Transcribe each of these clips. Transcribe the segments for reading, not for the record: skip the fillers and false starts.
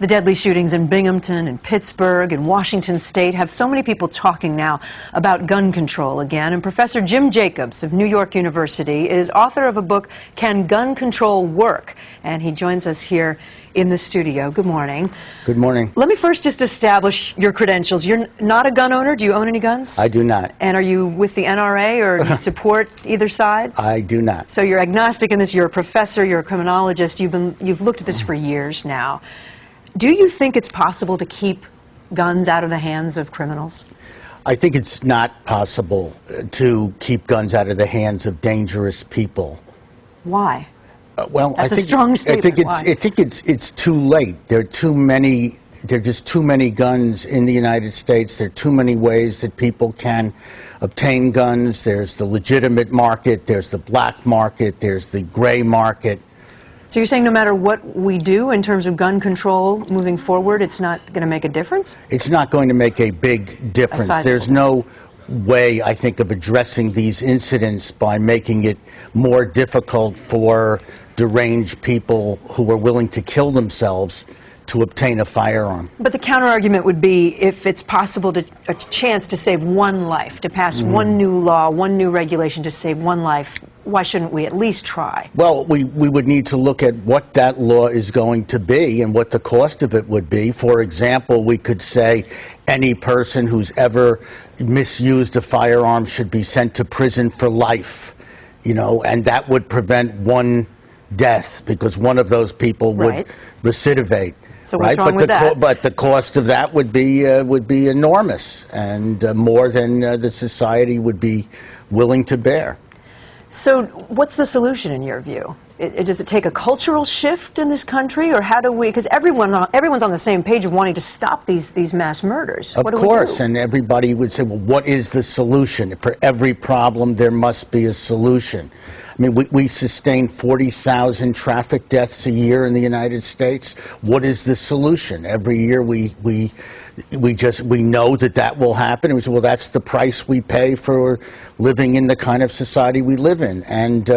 The deadly shootings in Binghamton and Pittsburgh and Washington State have so many people talking now about gun control again. And Professor Jim Jacobs of New York University is author of a book, Can Gun Control Work? And he joins us here in the studio. Good morning. Good morning. Let me first just establish your credentials. You're not a gun owner. Do you own any guns? I do not. And are you with the NRA or do you support either side? I do not. So you're agnostic in this. You're a professor. You're a criminologist. You've looked at this for years now. Do you think it's possible to keep guns out of the hands of criminals? I think it's not possible to keep guns out of the hands of dangerous people. Why? Well, That's a strong statement. I think it's too late. There are too many. There are just too many guns in the United States. There are too many ways that people can obtain guns. There's the legitimate market. There's the black market. There's the gray market. So you're saying no matter what we do in terms of gun control moving forward, it's not going to make a difference? It's not going to make a big difference. There's no way, I think, of addressing these incidents by making it more difficult for deranged people who are willing to kill themselves to obtain a firearm. But the counter-argument would be if it's possible a chance to save one life, to pass one new law, one new regulation to save one life, why shouldn't we at least try? Well, we would need to look at what that law is going to be and what the cost of it would be. For example, we could say any person who's ever misused a firearm should be sent to prison for life, you know, and that would prevent one death because one of those people would recidivate. So what's wrong with that? But the cost of that would be enormous and more than the society would be willing to bear. So what's the solution in your view? Does it take a cultural shift in this country, or how do we? Because everyone's on the same page of wanting to stop these mass murders. Of course, and everybody would say, well, what is the solution? For every problem, there must be a solution. I mean, we sustain 40,000 traffic deaths a year in the United States. What is the solution? Every year we know that will happen. And we say, well, that's the price we pay for living in the kind of society we live in. And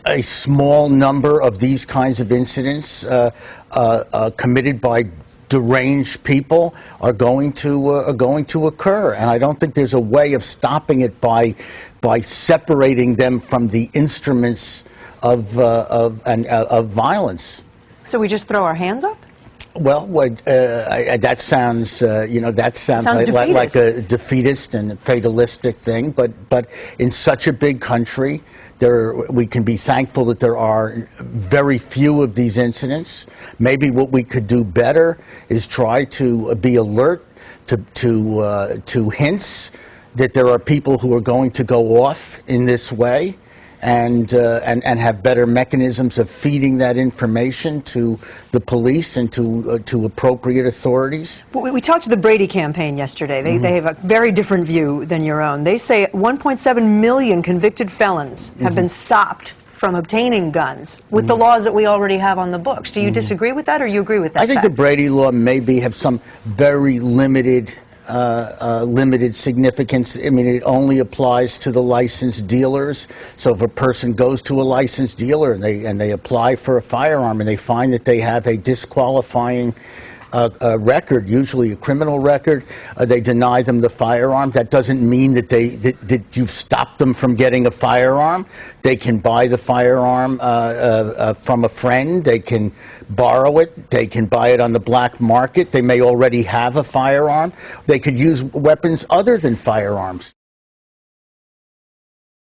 a small number of these kinds of incidents committed by deranged people are going to occur, and I don't think there's a way of stopping it by separating them from the instruments of violence. So we just throw our hands up? Well, that sounds like a defeatist and fatalistic thing, but in such a big country, we can be thankful that there are very few of these incidents. Maybe what we could do better is try to be alert to hints that there are people who are going to go off in this way, and have better mechanisms of feeding that information to the police and to appropriate authorities. Well, we talked to the Brady campaign yesterday. They have a very different view than your own. They say 1.7 million convicted felons have been stopped from obtaining guns with the laws that we already have on the books. Do you disagree with that, or you agree with that? I think the Brady law maybe have some very limited significance. I mean, it only applies to the licensed dealers. So if a person goes to a licensed dealer and they apply for a firearm and they find that they have a disqualifying record, usually a criminal record, they deny them the firearm. That doesn't mean that that you've stopped them from getting a firearm. They can buy the firearm from a friend. They can borrow it. They can buy it on the black market. They may already have a firearm. They could use weapons other than firearms.